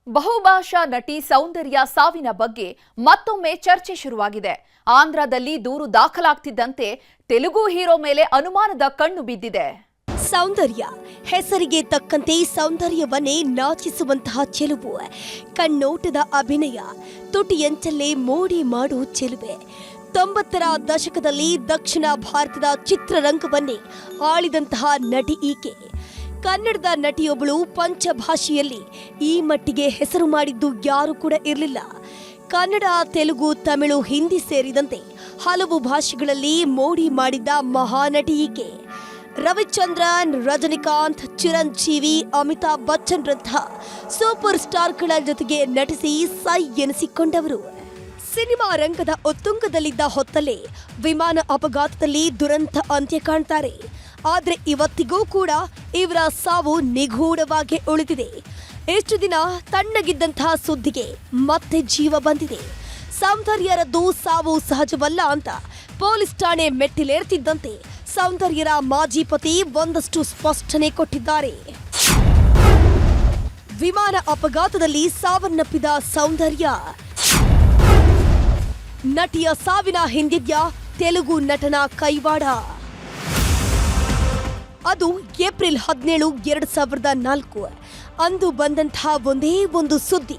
ಬಹುಭಾಷಾ ನಟಿ ಸೌಂದರ್ಯ ಸಾವಿನ ಬಗ್ಗೆ ಮತ್ತೊಮ್ಮೆ ಚರ್ಚೆ ಶುರುವಾಗಿದೆ. ಆಂಧ್ರದಲ್ಲಿ ದೂರು ದಾಖಲಾಗ್ತಿದ್ದಂತೆ ತೆಲುಗು ಹೀರೋ ಮೇಲೆ ಅನುಮಾನದ ಕಣ್ಣು ಬಿದ್ದಿದೆ. ಸೌಂದರ್ಯ ಹೆಸರಿಗೆ ತಕ್ಕಂತೆ ಸೌಂದರ್ಯವನ್ನೇ ನಾಚಿಸುವಂತಹ ಚೆಲುವು, ಕಣ್ಣೋಟದ ಅಭಿನಯ, ತುಟಿಯಂಚಲ್ಲೇ ಮೋಡಿ ಮಾಡೋ ಚೆಲುವೆ. 90ರ ದಶಕದಲ್ಲಿ ದಕ್ಷಿಣ ಭಾರತದ ಚಿತ್ರರಂಗವನ್ನೇ ಆಳಿದಂತಹ ನಟಿ ಈಕೆ. ಕನ್ನಡದ ನಟಿಯೊಬ್ಬಳು ಪಂಚಭಾಷೆಯಲ್ಲಿ ಈ ಮಟ್ಟಿಗೆ ಹೆಸರು ಮಾಡಿದ್ದು ಯಾರು ಕೂಡ ಇರಲಿಲ್ಲ. ಕನ್ನಡ, ತೆಲುಗು, ತಮಿಳು, ಹಿಂದಿ ಸೇರಿದಂತೆ ಹಲವು ಭಾಷೆಗಳಲ್ಲಿ ಮೋಡಿ ಮಾಡಿದ್ದ ಮಹಾನಟಿ ಈಕೆ. ರವಿಚಂದ್ರನ್, ರಜನಿಕಾಂತ್, ಚಿರಂಜೀವಿ, ಅಮಿತಾಬ್ ಬಚ್ಚನ್ ರಂತಹ ಸೂಪರ್ ಸ್ಟಾರ್ಗಳ ಜೊತೆಗೆ ನಟಿಸಿ ಸೈ ಎನಿಸಿಕೊಂಡವರು. ಸಿನಿಮಾ ರಂಗದ ಉತ್ತುಂಗದಲ್ಲಿದ್ದ ಹೊತ್ತಲ್ಲೇ ವಿಮಾನ ಅಪಘಾತದಲ್ಲಿ ದುರಂತ ಅಂತ್ಯ ಕಾಣ್ತಾರೆ. ಆದರೆ ಇವತ್ತಿಗೂ ಕೂಡ ಇವರ ಸಾವು ನಿಗೂಢವಾಗಿ ಉಳಿದಿದೆ. ಎಷ್ಟು ದಿನ ತಣ್ಣಗಿದ್ದಂತಹ ಸುದ್ದಿಗೆ ಮತ್ತೆ ಜೀವ ಬಂದಿದೆ. ಸೌಂದರ್ಯರದ್ದು ಸಾವು ಸಹಜವಲ್ಲ ಅಂತ ಪೊಲೀಸ್ ಠಾಣೆ ಮೆಟ್ಟಿಲೇರ್ತಿದ್ದಂತೆ ಸೌಂದರ್ಯರ ಮಾಜಿ ಪತಿ ಒಂದಷ್ಟು ಸ್ಪಷ್ಟನೆ ಕೊಟ್ಟಿದ್ದಾರೆ. ವಿಮಾನ ಅಪಘಾತದಲ್ಲಿ ಸಾವನ್ನಪ್ಪಿದ ಸೌಂದರ್ಯ. ನಟಿಯ ಸಾವಿನ ಹಿಂದಿದ್ಯಾ ತೆಲುಗು ನಟನ ಕೈವಾಡ. ಅದು ಏಪ್ರಿಲ್ 17, 2004 ಅಂದು ಬಂದಂತಹ ಒಂದೇ ಒಂದು ಸುದ್ದಿ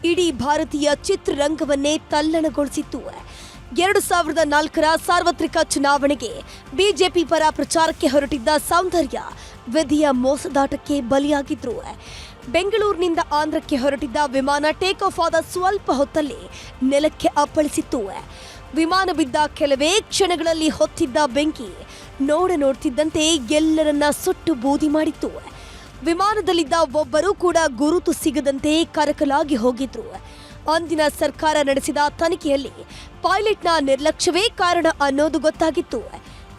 ಇಡೀ ಭಾರತೀಯ ಚಿತ್ರರಂಗವನ್ನೇ ತಲ್ಲಣಗೊಳಿಸಿತ್ತು. 2004ರ ಸಾರ್ವತ್ರಿಕ ಚುನಾವಣೆಗೆ ಬಿಜೆಪಿ ಪರ ಪ್ರಚಾರಕ್ಕೆ ಹೊರಟಿದ್ದ ಸೌಂದರ್ಯ ವಿಧಿಯ ಮೋಸದಾಟಕ್ಕೆ ಬಲಿಯಾಗಿದ್ರು. ಬೆಂಗಳೂರಿನಿಂದ ಆಂಧ್ರಕ್ಕೆ ಹೊರಟಿದ್ದ ವಿಮಾನ ಟೇಕ್ ಆಫ್ ಆದ ಸ್ವಲ್ಪ ಹೊತ್ತಲ್ಲೇ ನೆಲಕ್ಕೆ ಅಪ್ಪಳಿಸಿತ್ತು. ವಿಮಾನ ಬಿದ್ದ ಕೆಲವೇ ಕ್ಷಣಗಳಲ್ಲಿ ಹೊತ್ತಿದ್ದ ಬೆಂಕಿ ನೋಡ್ತಿದ್ದಂತೆ ಎಲ್ಲರನ್ನ ಸುಟ್ಟು ಬೂದಿ ಮಾಡಿತ್ತು. ವಿಮಾನದಲ್ಲಿದ್ದ ಒಬ್ಬರೂ ಕೂಡ ಗುರುತು ಸಿಗದಂತೆ ಕರಕಲಾಗಿ ಹೋಗಿದ್ರು. ಅಂದಿನ ಸರ್ಕಾರ ನಡೆಸಿದ ತನಿಖೆಯಲ್ಲಿ ಪೈಲಟ್ನ ನಿರ್ಲಕ್ಷ್ಯವೇ ಕಾರಣ ಅನ್ನೋದು ಗೊತ್ತಾಗಿತ್ತು.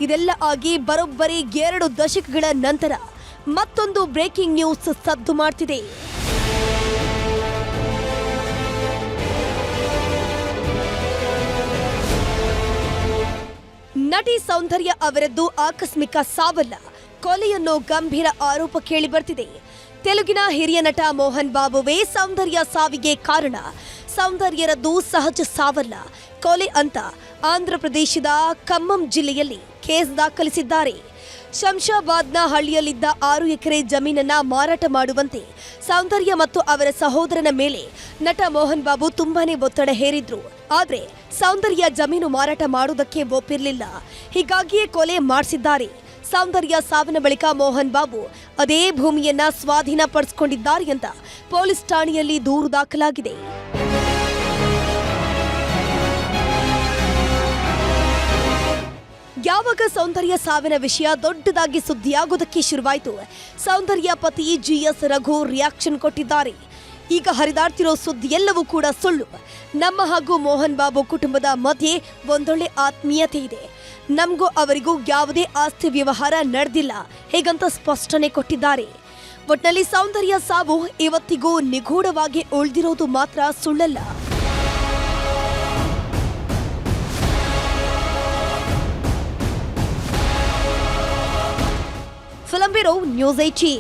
ಇದೆಲ್ಲ ಆಗಿ ಬರೋಬ್ಬರಿ 2 ದಶಕಗಳ ನಂತರ ಮತ್ತೊಂದು ಬ್ರೇಕಿಂಗ್ ನ್ಯೂಸ್ ಸದ್ದು ಮಾಡ್ತಿದೆ. ನಟಿ ಸೌಂದರ್ಯ ಅವರದ್ದು ಆಕಸ್ಮಿಕ ಸಾವಲ್ಲ, ಕೊಲೆಯನ್ನೋ ಗಂಭೀರ ಆರೋಪ ಕೇಳಿ ಬರ್ತಿದೆ. ತೆಲುಗಿನ ಹಿರಿಯ ನಟ ಮೋಹನ್ ಬಾಬುವೇ ಸೌಂದರ್ಯ ಸಾವಿಗೆ ಕಾರಣ. ಸೌಂದರ್ಯರದ್ದು ಸಹಜ ಸಾವಲ್ಲ, ಕೊಲೆ ಅಂತ ಆಂಧ್ರಪ್ರದೇಶದ ಖಮ್ಮಂ ಜಿಲ್ಲೆಯಲ್ಲಿ ಕೇಸ್ ದಾಖಲಿಸಿದ್ದಾರೆ. ಶಂಷಾಬಾದ್ನ ಹಳ್ಳಿಯಲ್ಲಿದ್ದ 6 ಎಕರೆ ಜಮೀನನ್ನ ಮಾರಾಟ ಮಾಡುವಂತೆ ಸೌಂದರ್ಯ ಮತ್ತು ಅವರ ಸಹೋದರನ ಮೇಲೆ ನಟ ಮೋಹನ್ ಬಾಬು ತುಂಬಾನೇ ಒತ್ತಡ ಹೇರಿದ್ರು. ಆದ್ರೆ ಸೌಂದರ್ಯ ಜಮೀನು ಮಾರಾಟ ಮಾಡುವುದಕ್ಕೆ ಒಪ್ಪಿರಲಿಲ್ಲ. ಹೀಗಾಗಿಯೇ ಕೊಲೆ ಮಾಡಿಸಿದ್ದಾರೆ. ಸೌಂದರ್ಯ ಸಾವಿನ ಬಳಿಕ ಮೋಹನ್ ಬಾಬು ಅದೇ ಭೂಮಿಯನ್ನ ಸ್ವಾಧೀನ ಪಡಿಸಿಕೊಂಡಿದ್ದಾರೆ ಅಂತ ಪೊಲೀಸ್ ಠಾಣೆಯಲ್ಲಿ ದೂರು ದಾಖಲಾಗಿದೆ. ಯಾವಾಗ ಸೌಂದರ್ಯ ಸಾವಿನ ವಿಷಯ ದೊಡ್ಡದಾಗಿ ಸುದ್ದಿಯಾಗೋದಕ್ಕೆ ಶುರುವಾಯಿತು, ಸೌಂದರ್ಯ ಪತಿ GS ರಘು ರಿಯಾಕ್ಷನ್ ಕೊಟ್ಟಿದ್ದಾರೆ. ಈಗ ಹರಿದಾಡ್ತಿರೋ ಸುದ್ದಿ ಎಲ್ಲವೂ ಕೂಡ ಸುಳ್ಳು. ನಮ್ಮ ಹಾಗೂ ಮೋಹನ್ ಬಾಬು ಕುಟುಂಬದ ಮಧ್ಯೆ ಒಂದೊಳ್ಳೆ ಆತ್ಮೀಯತೆ ಇದೆ. ನಮಗೂ ಅವರಿಗೂ ಯಾವುದೇ ಆಸ್ತಿ ವ್ಯವಹಾರ ನಡೆದಿಲ್ಲ, ಹೇಗಂತ ಸ್ಪಷ್ಟನೆ ಕೊಟ್ಟಿದ್ದಾರೆ. ಒಟ್ನಲ್ಲಿ ಸೌಂದರ್ಯ ಸಾವು ಇವತ್ತಿಗೂ ನಿಗೂಢವಾಗಿ ಉಳಿದಿರೋದು ಮಾತ್ರ ಸುಳ್ಳಲ್ಲ. Film bureau, news 18.